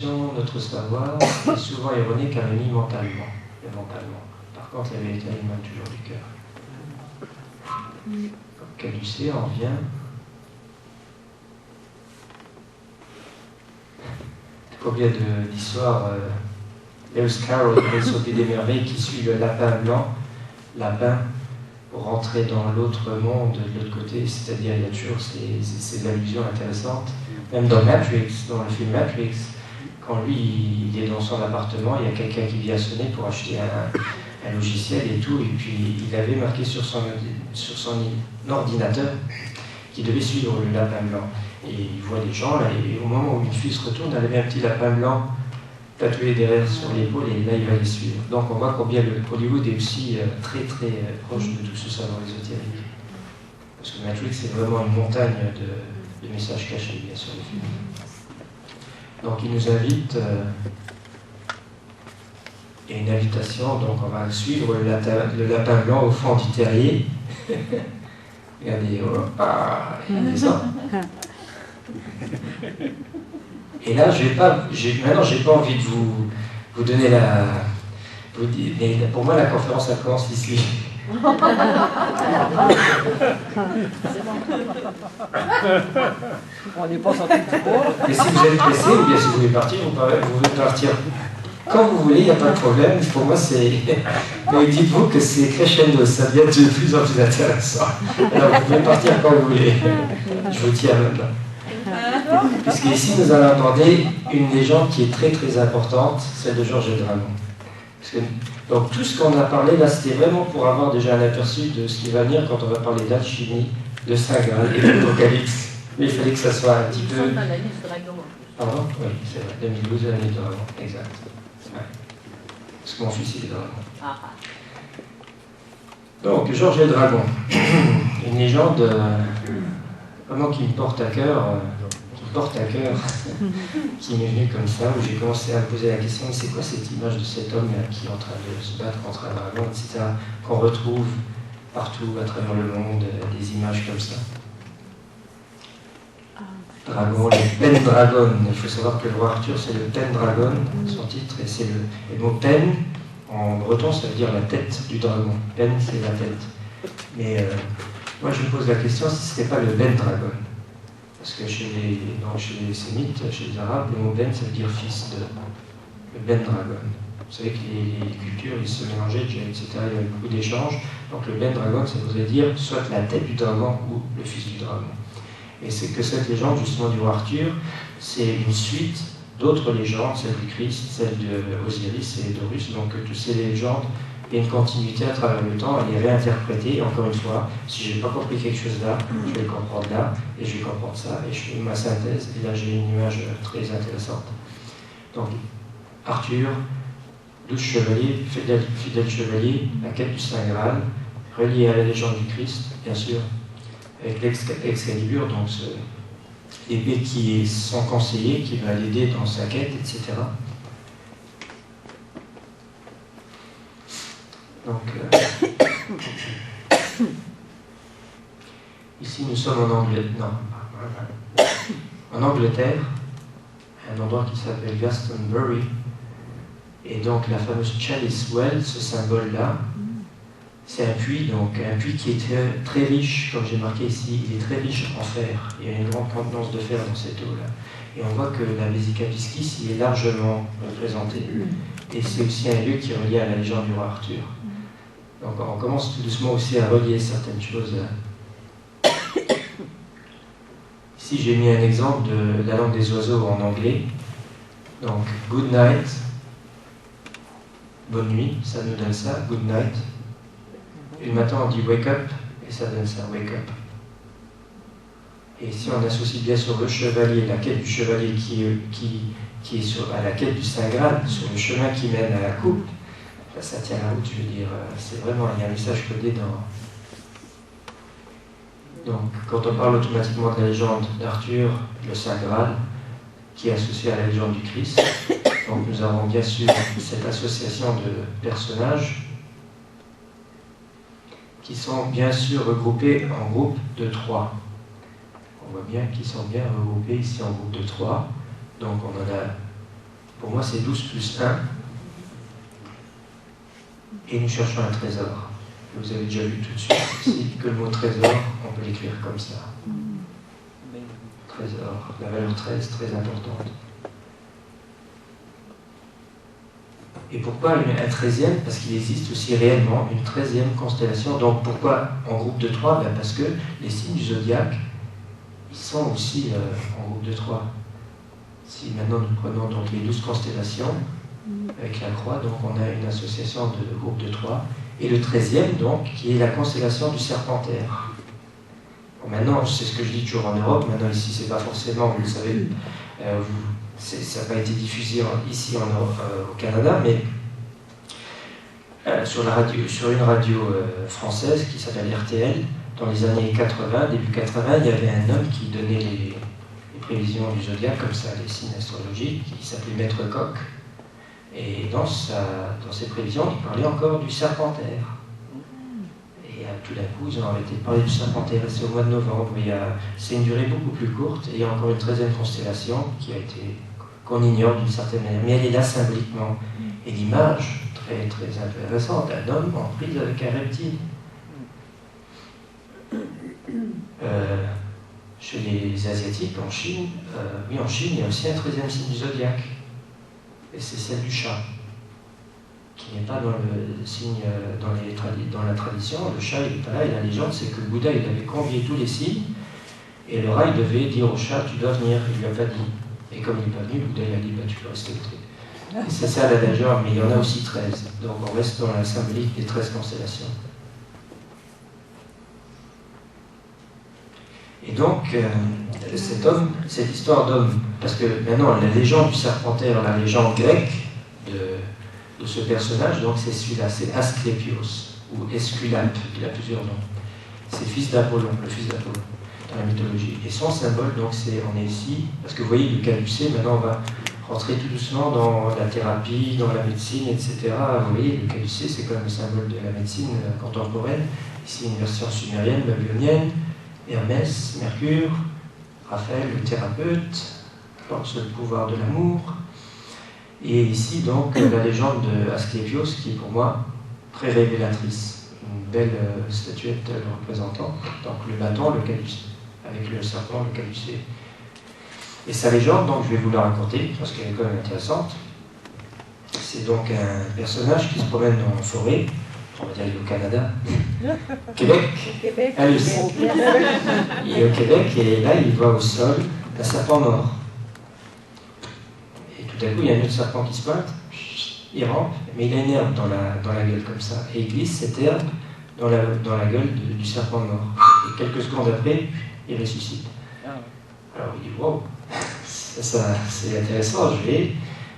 notre savoir est souvent erroné car il nie mentalement. Par contre, la vérité émane toujours du cœur. Caducée en vient. Combien d'histoires Lewis Carroll avait sauté des merveilles qui suit le lapin blanc, lapin, pour rentrer dans l'autre monde, de l'autre côté, c'est-à-dire il y a toujours ces allusions intéressantes. Même dans Matrix, dans le film Matrix, quand lui il est dans son appartement, il y a quelqu'un qui vient sonner pour acheter un logiciel et tout, et puis il avait marqué sur son ordinateur qu'il devait suivre le lapin blanc. Et il voit des gens là, et au moment où une fille se retourne, elle avait un petit lapin blanc tatoué derrière sur l'épaule, et là il va les suivre. Donc on voit combien le Hollywood est aussi très très proche de tout ce savoir ésotérique. Parce que Matrix c'est vraiment une montagne de messages cachés, bien sûr, les films. Donc il nous invite, il y a une invitation, donc on va suivre le lapin blanc au fond du terrier. Regardez, il y a des hommes. Et là, maintenant, j'ai pas envie de vous donner mais pour moi, la conférence, elle commence ici. On n'est pas sorti du bois. Et si vous êtes pressé, ou bien si vous voulez partir, vous pouvez partir quand vous voulez, il n'y a pas de problème. Pour moi, c'est. Mais dites-vous que c'est crescendo, ça devient de plus en plus intéressant. Alors, vous pouvez partir quand vous voulez. Je vous tiens maintenant. Puisque ici, nous allons aborder une légende qui est très très importante, celle de Georges Dragon. Donc, tout ce qu'on a parlé là, c'était vraiment pour avoir déjà un aperçu de ce qui va venir quand on va parler d'alchimie, de Saint Graal et d'Apocalypse. Mais il fallait que ça soit un petit peu. Pardon? Oui, c'est vrai, 2012, l'année de Dragon, exact. Ouais. Parce que mon fils, il est dragon. Donc, Georges le Dragon. Une légende vraiment qui me porte à cœur, qui m'est venue comme ça, où j'ai commencé à me poser la question, c'est quoi cette image de cet homme qui est en train de se battre contre un dragon, etc., qu'on retrouve partout à travers le monde, des images comme ça. Dragon, le Pendragon. Il faut savoir que le roi Arthur, c'est le Pendragon, son titre, et c'est le mot Pen, en breton, ça veut dire la tête du dragon. Pen, c'est la tête. Mais moi, je me pose la question si ce n'était pas le Bendragon. Parce que chez les Sémites, chez les Arabes, le mot Ben, ça veut dire fils de. Le Bendragon. Vous savez que les cultures, ils se mélangeaient, etc. Il y avait beaucoup d'échanges. Donc le Bendragon, ça voudrait dire soit la tête du dragon ou le fils du dragon. Et c'est que cette légende, justement, du roi Arthur, c'est une suite d'autres légendes, celle du Christ, celle d'Osiris et d'Horus. Donc toutes ces légendes, il y a une continuité à travers le temps, elle est réinterprétée. Encore une fois, si je n'ai pas compris quelque chose là, je vais le comprendre là, et je vais comprendre ça, et je fais ma synthèse, et là j'ai une image très intéressante. Donc, Arthur, 12 chevaliers, fidèle chevalier, la quête du Saint Graal, relié à la légende du Christ, bien sûr, avec l'Excalibur, donc l'épée qui est son conseiller, qui va l'aider dans sa quête, etc. Donc, ici nous sommes en Angleterre, un endroit qui s'appelle Glastonbury, et donc la fameuse Chalice Well, ce symbole-là, c'est un puits, donc un puits qui est très riche, comme j'ai marqué ici, il est très riche en fer. Il y a une grande contenance de fer dans cette eau-là. Et on voit que la Vesica Piscis y est largement représentée. Et c'est aussi un lieu qui est relié à la légende du roi Arthur. Donc on commence tout doucement aussi à relier certaines choses. Ici j'ai mis un exemple de la langue des oiseaux en anglais. Donc good night, bonne nuit, ça nous donne ça, good night. Et le matin on dit wake up, et ça donne ça, wake up. Et si on associe bien sur le chevalier, la quête du chevalier qui est à la quête du Saint Graal, sur le chemin qui mène à la coupe, là, ça tient la route, je veux dire, c'est vraiment, il y a un message codé dans. Donc, quand on parle automatiquement de la légende d'Arthur, le Saint Graal, qui est associé à la légende du Christ, donc nous avons bien sûr cette association de personnages qui sont bien sûr regroupés en groupes de 3. On voit bien qu'ils sont bien regroupés ici en groupe de 3. Donc on en a Pour moi, c'est 12 plus 1. Et nous cherchons un trésor. Vous avez déjà vu tout de suite ici que le mot trésor, on peut l'écrire comme ça. Trésor, la valeur 13, très importante. Et pourquoi un 13e? Parce qu'il existe aussi réellement une 13e constellation. Donc pourquoi en groupe de 3? Parce que les signes du zodiaque, ils sont aussi en groupe de 3. Si maintenant nous prenons donc les 12 constellations, avec la croix, donc on a une association de groupe de 3. Et le 13e, donc, qui est la constellation du Serpentaire. Bon, maintenant, c'est ce que je dis toujours en Europe, maintenant ici, c'est pas forcément, vous le savez, ça n'a pas été diffusé ici au Canada, mais sur une radio française qui s'appelle RTL, dans les années 80, début 80, il y avait un homme qui donnait les prévisions du zodiaque, comme ça, les signes astrologiques, qui s'appelait Maître Coq. Et dans ses prévisions, il parlait encore du Serpentaire. Et tout d'un coup, ils ont arrêté de parler du Serpentaire. C'est au mois de novembre. C'est une durée beaucoup plus courte. Et il y a encore une 13e constellation qu'on ignore d'une certaine manière. Mais elle est là symboliquement. Et l'image, très, très intéressante, d'un homme en prise avec un reptile. Chez les Asiatiques, en Chine, en Chine, il y a aussi un 13e signe du zodiaque. Et c'est celle du chat, qui n'est pas dans le signe, dans la tradition. Le chat, il n'est pas là, et la légende, c'est que le Bouddha, il avait convié tous les signes, et le rat, il devait dire au chat, tu dois venir, il ne lui a pas dit. Et comme il n'est pas venu, le Bouddha, il a dit, tu peux rester. Et c'est ça la légende, mais il y en a aussi 13. Donc on reste dans la symbolique des 13 constellations. Et donc, cet homme, cette histoire d'homme, parce que maintenant, la légende du Serpentaire, la légende grecque de ce personnage, donc c'est celui-là, c'est Asclépios, ou Esculape, il a plusieurs noms. C'est fils d'Apollon, le fils d'Apollon, dans la mythologie. Et son symbole, donc, on est ici, parce que vous voyez, le calucé, maintenant on va rentrer tout doucement dans la thérapie, dans la médecine, etc. Vous voyez, le calucé, c'est quand même le symbole de la médecine contemporaine. Ici, une version sumérienne, babylonienne. Hermès, Mercure, Raphaël, le thérapeute, force le pouvoir de l'amour. Et ici, donc, la légende de Asclépios, qui est pour moi très révélatrice. Une belle statuette le représentant. Donc, le bâton, le calucé, avec le serpent, le calucé. Et sa légende, donc, je vais vous la raconter, parce qu'elle est quand même intéressante. C'est donc un personnage qui se promène dans la forêt. On va dire il est au Canada, Québec, à Lucie. Il est au Québec et là il voit au sol un serpent mort. Et tout à coup il y a un autre serpent qui se pointe, il rampe, mais il a une herbe dans la gueule comme ça. Et il glisse cette herbe dans la gueule du serpent mort. Et quelques secondes après, il ressuscite. Alors il dit wow, ça c'est intéressant,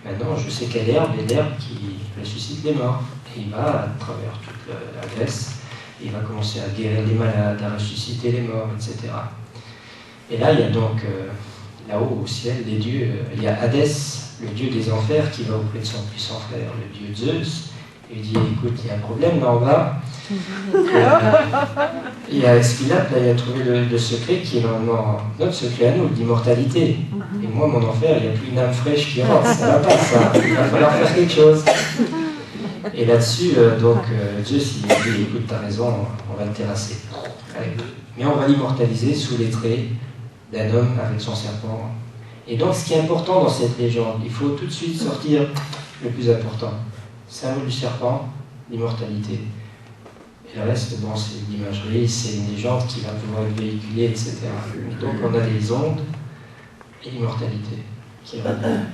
maintenant je sais quelle herbe est l'herbe qui ressuscite les morts. Et il va à travers toute la Grèce, il va commencer à guérir les malades, à ressusciter les morts, etc. Et là, il y a donc, là-haut au ciel, des dieux, il y a Hadès, le dieu des enfers, qui va auprès de son puissant frère, le dieu Zeus, et il dit, écoute, il y a un problème là en bas. Il y a Esculape, là, il a trouvé le secret qui est normalement notre secret à nous, l'immortalité. Et moi, mon enfer, il n'y a plus une âme fraîche qui rentre, ça va pas ça, il va falloir faire quelque chose. Et là-dessus, Zeus, il dit, écoute, t'as raison, on va le terrasser. Allez. Mais on va l'immortaliser sous les traits d'un homme avec son serpent. Et donc, ce qui est important dans cette légende, il faut tout de suite sortir le plus important. Symbole du serpent, l'immortalité. Et le reste, bon, c'est de l'imagerie, c'est une légende qui va pouvoir être véhiculée, etc. Donc, on a les ondes et l'immortalité qui est revenue.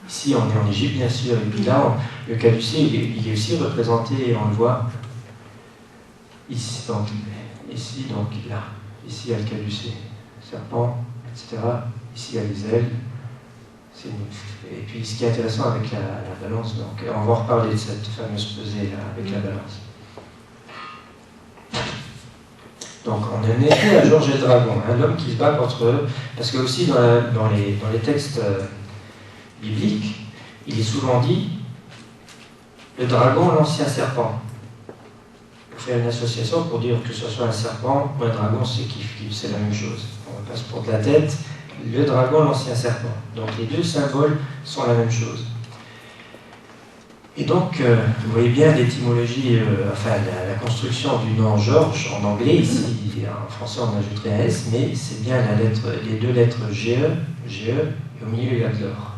Ici, on est en Égypte, bien sûr, et puis là, le calucé, il est aussi représenté, on le voit, ici, donc là, ici, il y a le calucé, serpent, etc. Ici, il y a les ailes. Et puis, ce qui est intéressant avec la balance, donc, on va reparler de cette fameuse pesée là, avec la balance. Donc, on en est à Georges et le dragon, l'homme qui se bat contre eux, parce que aussi dans les textes biblique, il est souvent dit le dragon, l'ancien serpent. Pour faire une association, pour dire que ce soit un serpent ou un dragon, c'est kiff-kiff, c'est la même chose. On passe pour de la tête, le dragon, l'ancien serpent. Donc les deux symboles sont la même chose. Et donc, vous voyez bien l'étymologie, la construction du nom Georges en anglais, ici, en français on ajouterait un S, mais c'est bien les deux lettres GE, et au milieu il y a de l'or.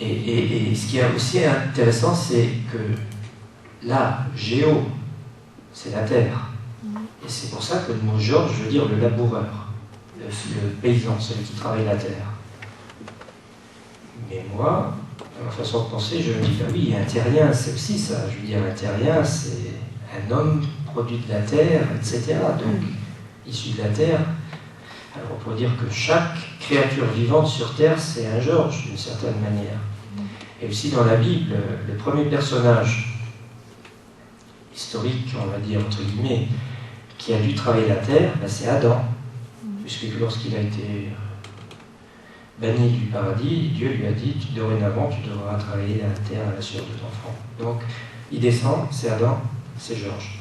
Et ce qui est aussi intéressant, c'est que là, Géo, c'est la terre. Et c'est pour ça que le mot Georges veut dire le laboureur, le paysan, celui qui travaille la terre. Mais moi, dans ma façon de penser, je me dis, bah oui, un terrien, c'est aussi ça. Je veux dire, un terrien, c'est un homme produit de la terre, etc. Donc, issu de la terre. Alors, on pourrait dire que chaque créature vivante sur terre, c'est un Georges, d'une certaine manière. Et aussi dans la Bible, le premier personnage historique, on va dire, entre guillemets, qui a dû travailler la terre, ben, c'est Adam. Puisque lorsqu'il a été banni du paradis, Dieu lui a dit, dorénavant, tu devras travailler la terre à la sueur de ton front. Donc, il descend, c'est Adam, c'est Georges.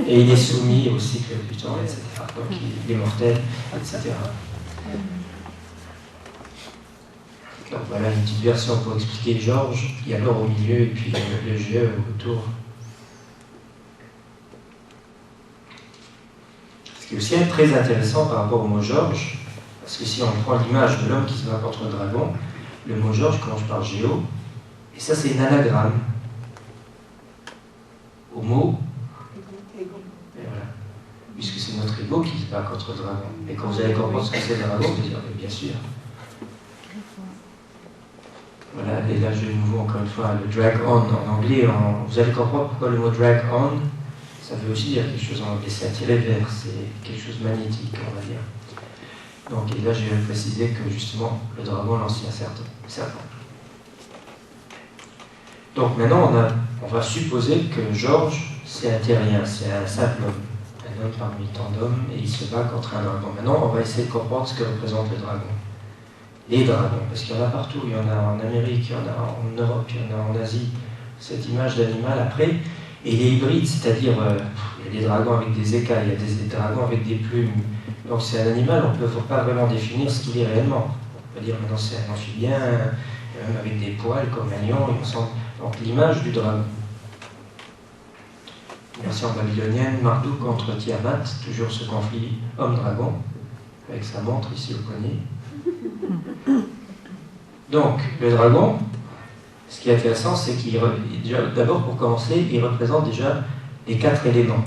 Et il est soumis au cycle du temps, etc. Donc, il est mortel, etc. Donc, voilà une petite version pour expliquer Georges. Il y a l'or au milieu et puis le jeu autour. Ce qui est aussi très intéressant par rapport au mot Georges, parce que si on prend l'image de l'homme qui se bat contre le dragon, le mot Georges commence par Géo, et ça c'est une anagramme au mot, et voilà, puisque c'est notre ego qui se bat contre le dragon. Et quand vous allez comprendre ce que c'est le dragon, vous allez dire, bien sûr. Voilà, et là je vais nouveau encore une fois le drag on en anglais, vous allez comprendre pourquoi le mot drag on, ça veut aussi dire quelque chose en anglais, c'est attirer vers, c'est quelque chose de magnétique, on va dire. Donc, et là, j'ai précisé que justement, le dragon, l'ancien serpent. Donc maintenant, on va supposer que Georges, c'est un terrien, c'est un simple homme, un homme parmi tant d'hommes, et il se bat contre un dragon. Maintenant, on va essayer de comprendre ce que représente le dragon. Les dragons, parce qu'il y en a partout, il y en a en Amérique, il y en a en Europe, il y en a en Asie, cette image d'animal après. Et il est hybride, c'est-à-dire, il y a des dragons avec des écailles, il y a des dragons avec des plumes. Donc c'est un animal, on ne peut pas vraiment définir ce qu'il est réellement. On peut dire maintenant c'est un amphibien, même avec des poils comme un lion, il me semble. Donc l'image du dragon. Version babylonienne, Marduk contre Tiamat, toujours ce conflit homme-dragon, avec sa montre ici au poignet. Donc le dragon, ce qui est intéressant, c'est qu'il, d'abord pour commencer, il représente déjà les 4 éléments.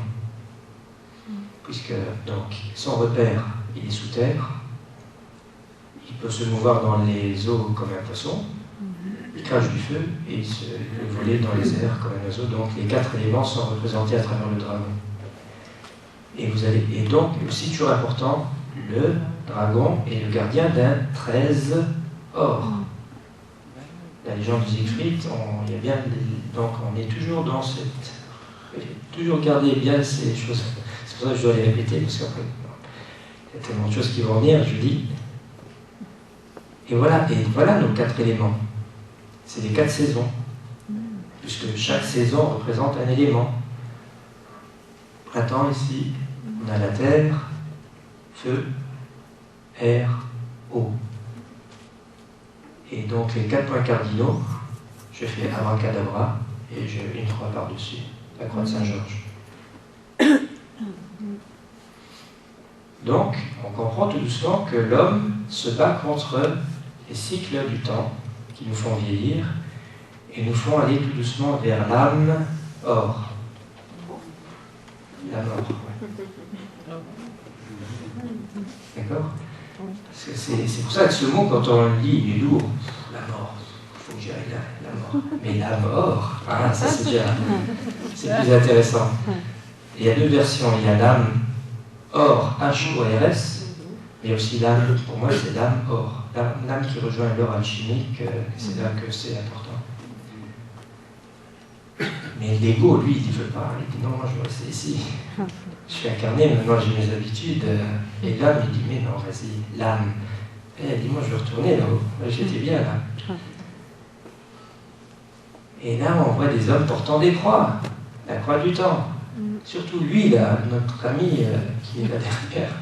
Puisque donc, son repère, il est sous terre, il peut se mouvoir dans les eaux comme un poisson, il crache du feu et il se voler dans les airs comme un oiseau. Donc les 4 éléments sont représentés à travers le dragon. Et donc, aussi toujours important, le dragon est le gardien d'un 13 or. La légende du Siegfried, il y a bien, donc on est toujours dans cette... Toujours garder bien ces choses. C'est pour ça que je dois les répéter, parce qu'après, il y a tellement de choses qui vont venir, je dis. Et voilà nos 4 éléments. C'est les 4 saisons. Puisque chaque saison représente un élément. Printemps ici, on a la terre, feu, air, eau. Et donc les 4 points cardinaux, je fais abracadabra et je une croix par-dessus, la croix de Saint-Georges. Donc, on comprend tout doucement que l'homme se bat contre les cycles du temps qui nous font vieillir et nous font aller tout doucement vers l'âme or. La mort. D'accord ? C'est pour ça que ce mot, quand on le lit, il est lourd. La mort. Il faut que j'aille la mort. Mais la mort, ah, ça c'est déjà... C'est plus intéressant. Il y a 2 versions. Il y a l'âme or, H-O-R-S, mais il y a aussi l'âme, pour moi c'est l'âme or. L'âme qui rejoint l'or alchimique, c'est là que c'est important. Mais l'ego, lui, il ne veut pas. Il dit non, moi je veux rester ici. Je suis incarné, maintenant j'ai mes habitudes. Et l'âme, il dit mais non, vas-y, l'âme. Et elle dit moi je veux retourner là-haut. J'étais bien là. Et là, on voit des hommes portant des croix, la croix du temps. Surtout lui, là, notre ami qui est là derrière.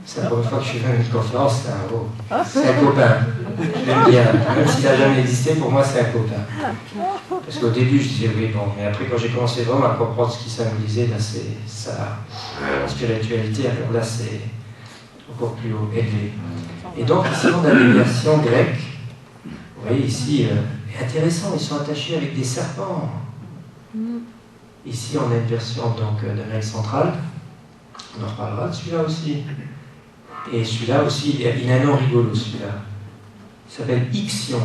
C'est la première fois que je suis venu à une conférence, c'est un copain. Je l'aime bien. Même s'il n'a jamais existé, pour moi, c'est un copain. Parce qu'au début, je disais oui, bon, mais après, quand j'ai commencé vraiment à comprendre ce qu'il symbolisait, là, c'est ça, la spiritualité, alors là, c'est encore plus haut, élevé. Et donc, ici, on a des versions grecques. Vous voyez, ici, intéressant, ils sont attachés avec des serpents. Ici, on a une version donc d'Amérique centrale. On en reparlera de celui-là aussi. Et celui-là aussi, il a un nom rigolo, celui-là. Il s'appelle Ixion.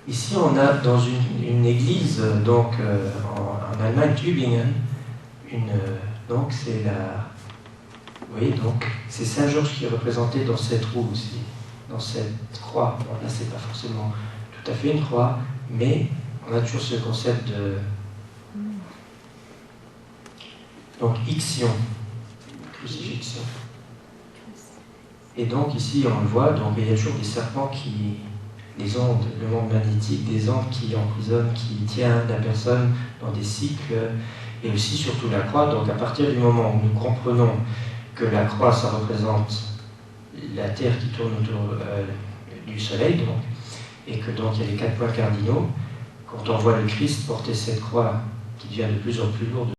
Ici, on a dans une église, donc en Allemagne, Tübingen, donc c'est la... Vous voyez, donc, c'est Saint-Georges qui est représenté dans cette roue aussi, dans cette croix. Bon, là, c'est pas forcément tout à fait une croix, mais on a toujours ce concept de... Donc, ixion, crucifixion. Et donc, ici, on le voit, donc, il y a toujours des serpents qui... Les ondes, le monde magnétique, des ondes qui emprisonnent, qui tiennent la personne dans des cycles, et aussi surtout la croix. Donc, à partir du moment où nous comprenons que la croix, ça représente la Terre qui tourne autour du Soleil, donc, et que donc il y a les 4 points cardinaux. Quand on voit le Christ porter cette croix qui devient de plus en plus lourde,